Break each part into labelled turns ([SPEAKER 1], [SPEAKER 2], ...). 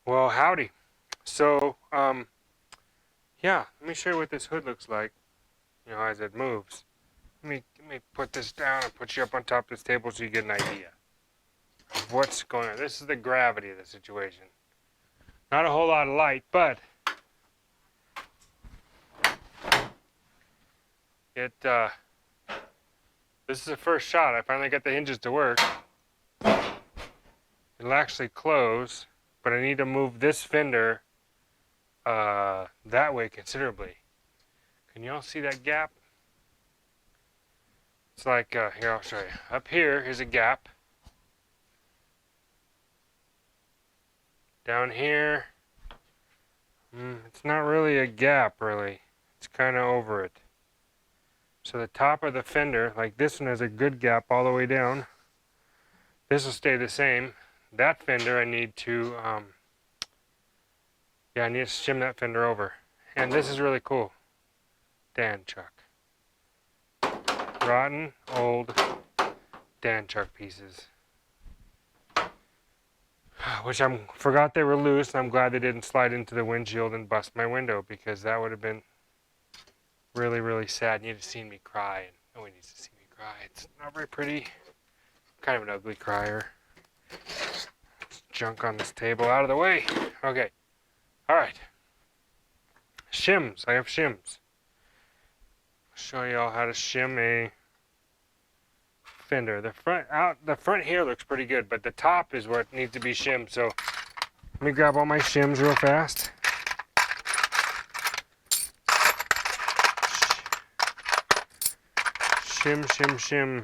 [SPEAKER 1] Well, howdy. So, yeah, let me show you what this hood looks like, as it moves. Let me put this down and put you up on top of this table so you get an idea of what's going on. This is the gravity of the situation. Not a whole lot of light, but this is the first shot. I finally got the hinges to work. It'll actually close, but I need to move this fender that way considerably. Can y'all see that gap? It's like, here, I'll show you. Up here is a gap. Down here, it's not really a gap, really. It's kind of over it. So the top of the fender, like this one has a good gap all the way down. This will stay the same. That fender I need to, I need to shim that fender over. And this is really cool. Dan chuck. Rotten, old Dan chuck pieces. Which I forgot they were loose, and I'm glad they didn't slide into the windshield and bust my window, because that would have been really, really sad. You'd have seen me cry, and no one needs to see me cry. It's not very pretty. Kind of an ugly crier. Junk on this table, out of the way. Okay. All right. Shims. I have shims. I'll show you all how to shim a fender. The front here looks pretty good, but the top is what needs to be shimmed. So let me grab all my shims real fast. Shim, shim, shim.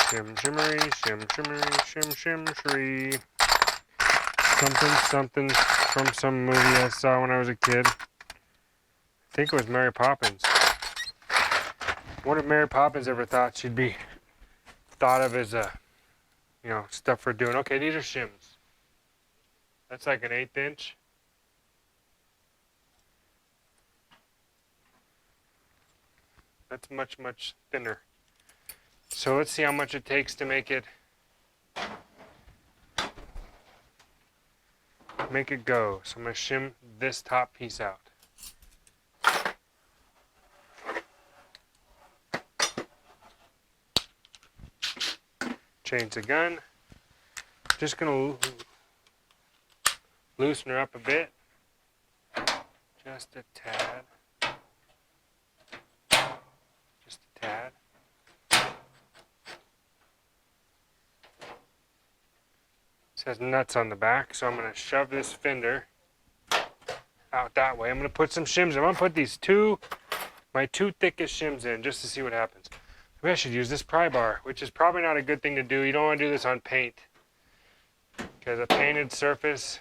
[SPEAKER 1] Shim, shimmery, shim, shimmery, shim, shim, shree. Something, something from some movie I saw when I was a kid. I think it was Mary Poppins. What if Mary Poppins ever thought she'd be thought of as a, stuff for doing? Okay, these are shims. That's like an 1/8 inch. That's much, much thinner. So let's see how much it takes to make it go. So I'm going to shim this top piece out. Change the gun. Just going to loosen her up a bit. Just a tad. Just a tad. It has nuts on the back, so I'm going to shove this fender out that way. I'm going to put some shims in. I'm going to put my two thickest shims in just to see what happens. Maybe I should use this pry bar, which is probably not a good thing to do. You don't want to do this on paint, because a painted surface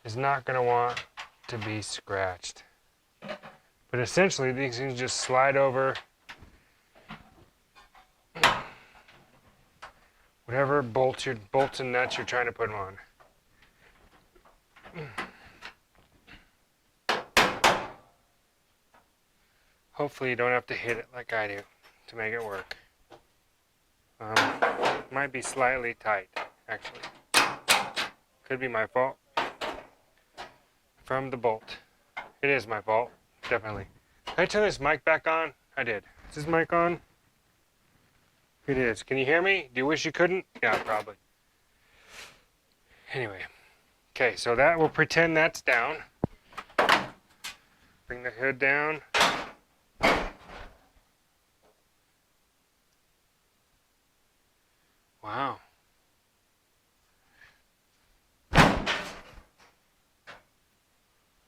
[SPEAKER 1] is not going to want to be scratched. But essentially, these things just slide over whatever bolts and nuts you're trying to put them on. Hopefully you don't have to hit it like I do to make it work. Might be slightly tight, actually. Could be my fault. From the bolt. It is my fault, definitely. Did I turn this mic back on? I did. Is this mic on? It is. Can you hear me? Do you wish you couldn't? Yeah, probably. Anyway. Okay, so we'll pretend that's down. Bring the hood down. Wow.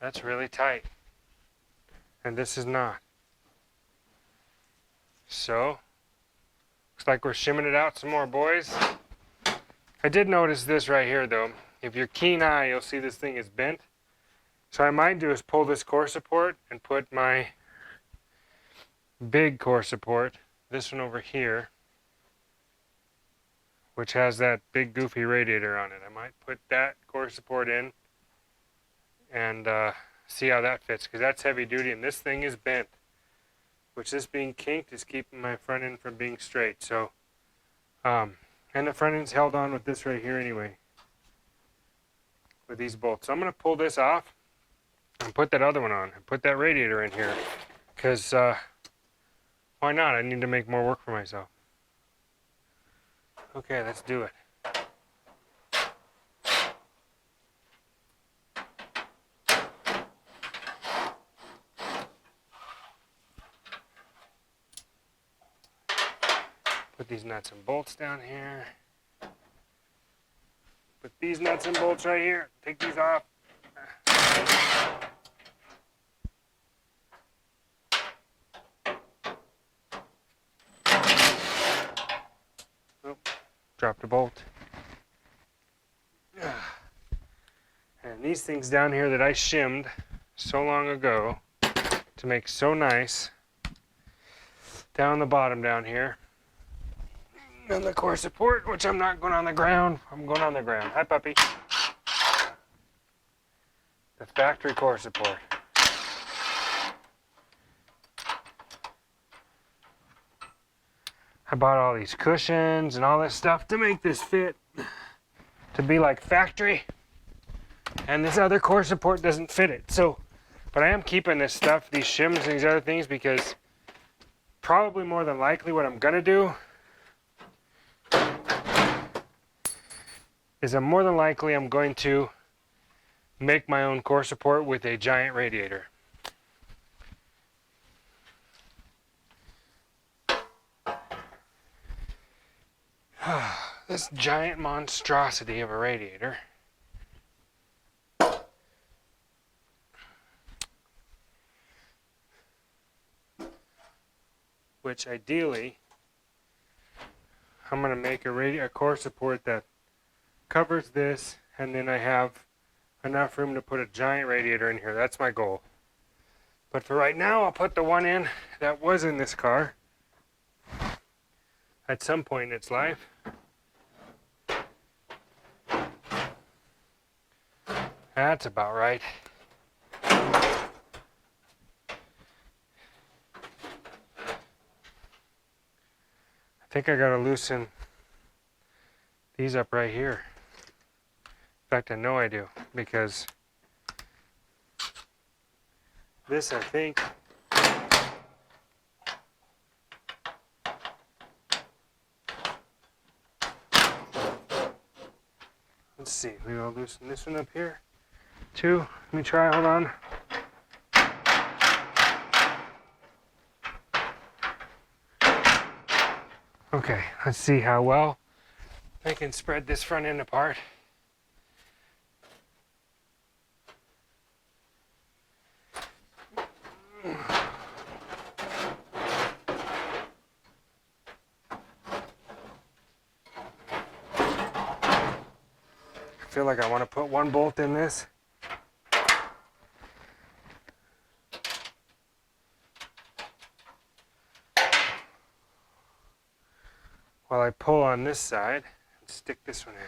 [SPEAKER 1] That's really tight. And this is not. So, looks like we're shimming it out some more, boys. I did notice this right here, though. If you're keen eye, you'll see this thing is bent. So what I might do is pull this core support and put my big core support, this one over here, which has that big goofy radiator on it. I might put that core support in and see how that fits, because that's heavy duty and this thing is bent, which this being kinked is keeping my front end from being straight. So And the front end's held on with this right here anyway, with these bolts. So I'm going to pull this off and put that other one on and put that radiator in here, because why not? I need to make more work for myself. Okay, let's do it. Put these nuts and bolts down here. Put these nuts and bolts right here. Take these off. Oh, dropped a bolt. And these things down here that I shimmed so long ago to make so nice, down the bottom down here. And the core support, which I'm not going on the ground. I'm going on the ground. Hi, puppy. The factory core support. I bought all these cushions and all this stuff to make this fit, to be like factory. And this other core support doesn't fit it. So, but I am keeping this stuff, these shims and these other things, because probably more than likely what I'm gonna do is I'm going to make my own core support with a giant radiator. This giant monstrosity of a radiator which ideally I'm going to make a core support that covers this, and then I have enough room to put a giant radiator in here. That's my goal. But for right now, I'll put the one in that was in this car at some point in its life. That's about right. I think I gotta loosen these up right here. In fact, I know I do, because this, I think, let's see, maybe I'll loosen this one up here too. Let me try, hold on. Okay, let's see how well I can spread this front end apart. I feel like I want to put one bolt in this. While I pull on this side and stick this one in.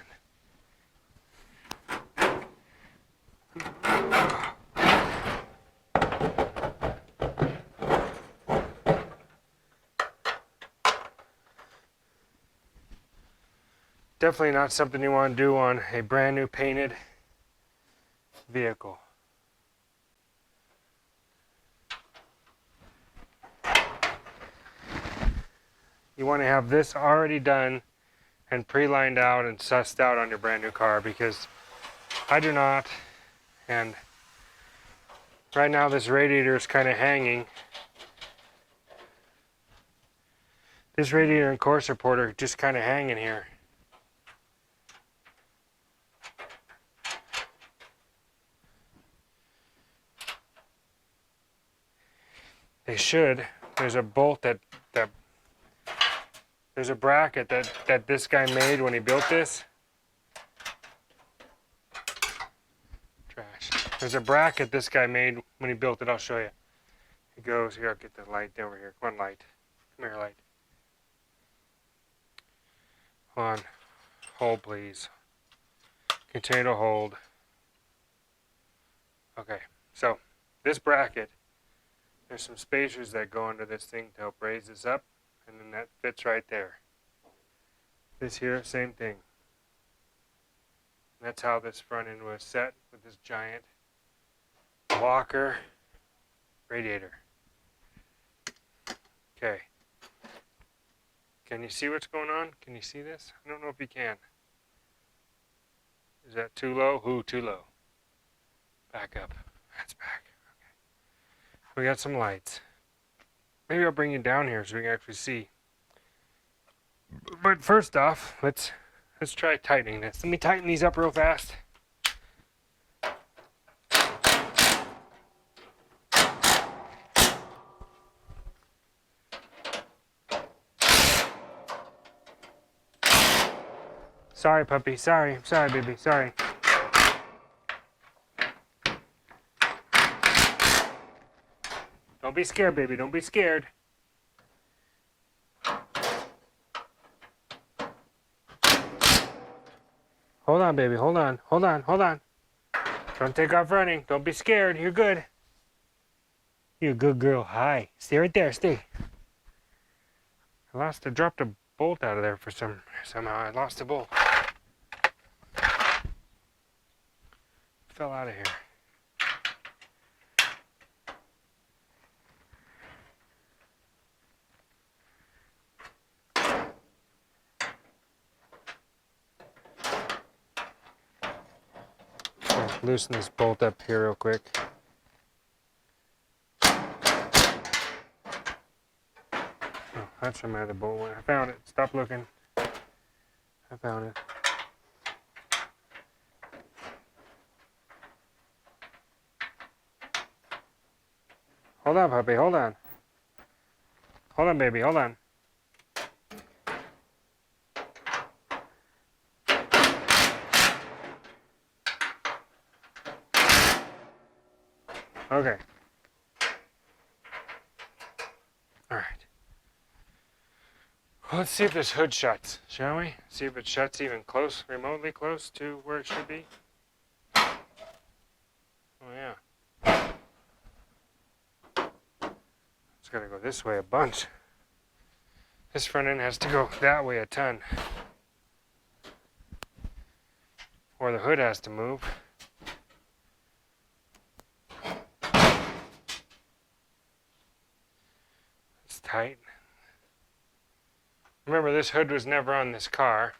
[SPEAKER 1] Definitely not something you want to do on a brand new painted vehicle. You want to have this already done and pre-lined out and sussed out on your brand new car, because I do not. And right now this radiator is kind of hanging. This radiator and core support are just kind of hanging here. They should. There's a bolt there's a bracket that this guy made when he built this. Trash. There's a bracket this guy made when he built it. I'll show you. It goes here. I'll get the light over here. Come on, light. Come here, light. Hold on. Hold, please. Continue to hold. Okay. So this bracket, there's some spacers that go under this thing to help raise this up, and then that fits right there. This here, same thing. That's how this front end was set with this giant Walker radiator. Okay. Can you see what's going on? Can you see this? I don't know if you can. Is that too low? Ooh, too low. Back up. That's back. Okay. We got some lights. Maybe I'll bring you down here so we can actually see. But first off, let's try tightening this. Let me tighten these up real fast. Sorry, puppy. Sorry, baby. Sorry. Don't be scared, baby. Don't be scared. Hold on, baby. Hold on. Hold on. Hold on. Don't take off running. Don't be scared. You're good. You're a good girl. Hi. Stay right there. Stay. I dropped a bolt out of there for somehow. I lost a bolt. Fell out of here. Loosen this bolt up here real quick. Oh, that's from my other bolt one. I found it. Stop looking. I found it. Hold on, puppy. Hold on. Hold on, baby. Hold on. Okay. All right. Well, let's see if this hood shuts, shall we? See if it shuts even remotely close to where it should be. Oh, yeah. It's got to go this way a bunch. This front end has to go that way a ton. Or the hood has to move. It's tight. Remember, this hood was never on this car.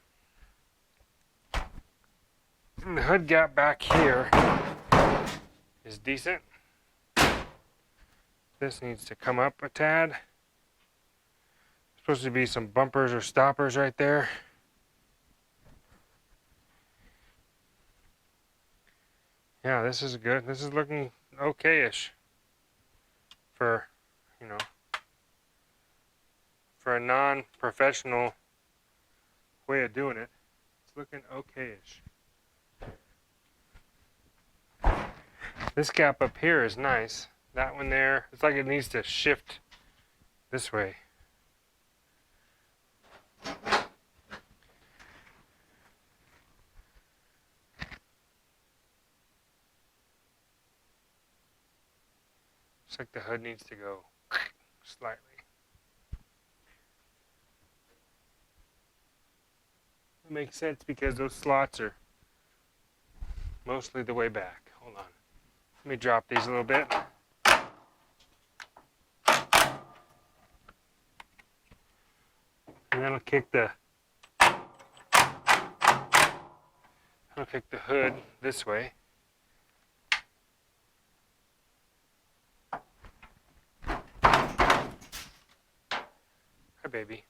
[SPEAKER 1] And the hood gap back here is decent. This needs to come up a tad. Supposed to be some bumpers or stoppers right there. Yeah, this is good. This is looking okay-ish for, you know, for a non-professional way of doing it. It's looking okay-ish. This gap up here is nice. That one there, it's like it needs to shift this way. Looks like the hood needs to go slightly. It makes sense because those slots are mostly the way back. Hold on. Let me drop these a little bit. And that'll kick the hood this way. Hi, baby.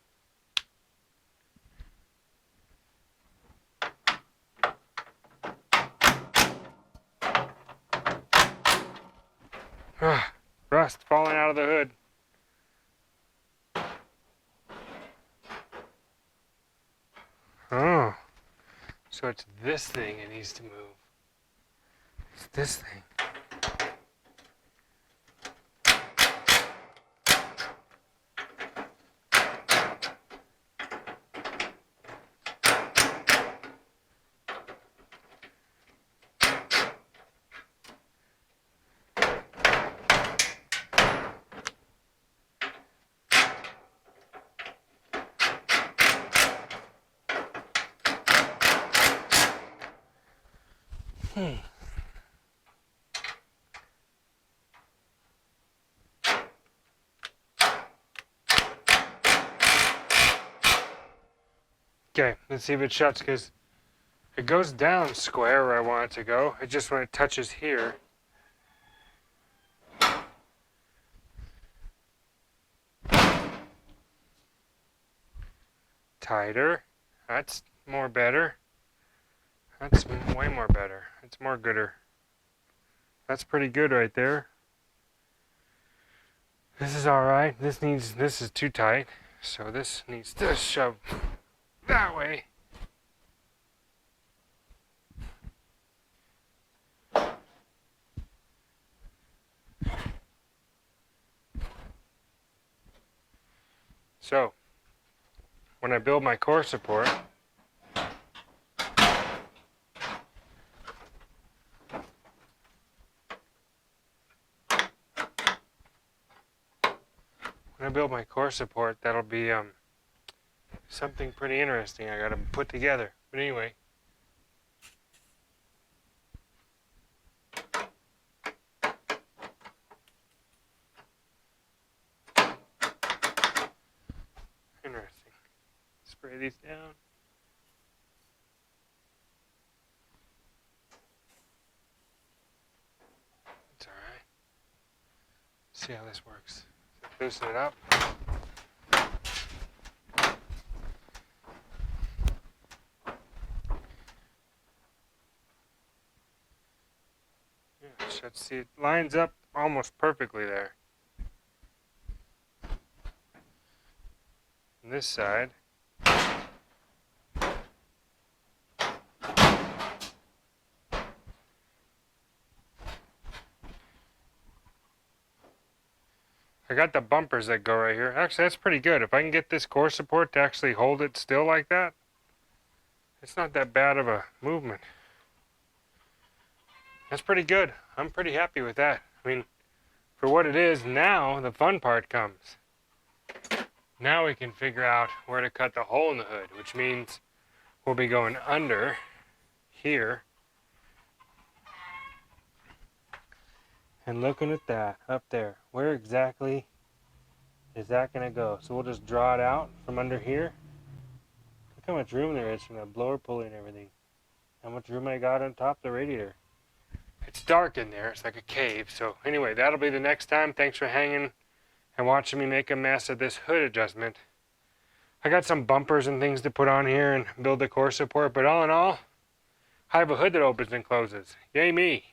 [SPEAKER 1] Rust falling out of the hood. Oh, so it's this thing it needs to move. It's this thing. Okay, let's see if it shuts, because it goes down square where I want it to go. It just, when it touches here. Tighter. That's more better. That's way more better. It's more gooder. That's pretty good right there. This is alright. This is too tight. So this needs to shove that way. So, when I build my core support, that'll be something pretty interesting I gotta put together. But anyway. Interesting. Spray these down. It's alright. See how this works. Loosen it up. Yeah, let's see, it lines up almost perfectly there. On this side, I got the bumpers that go right here. Actually, that's pretty good. If I can get this core support to actually hold it still like that, it's not that bad of a movement. That's pretty good. I'm pretty happy with that. I mean, for what it is, now the fun part comes. Now we can figure out where to cut the hole in the hood, which means we'll be going under here. And looking at that up there, where exactly is that going to go? So we'll just draw it out from under here. Look how much room there is from the blower pulley and everything. How much room I got on top of the radiator. It's dark in there. It's like a cave. So anyway, that'll be the next time. Thanks for hanging and watching me make a mess of this hood adjustment. I got some bumpers and things to put on here and build the core support. But all in all, I have a hood that opens and closes. Yay me.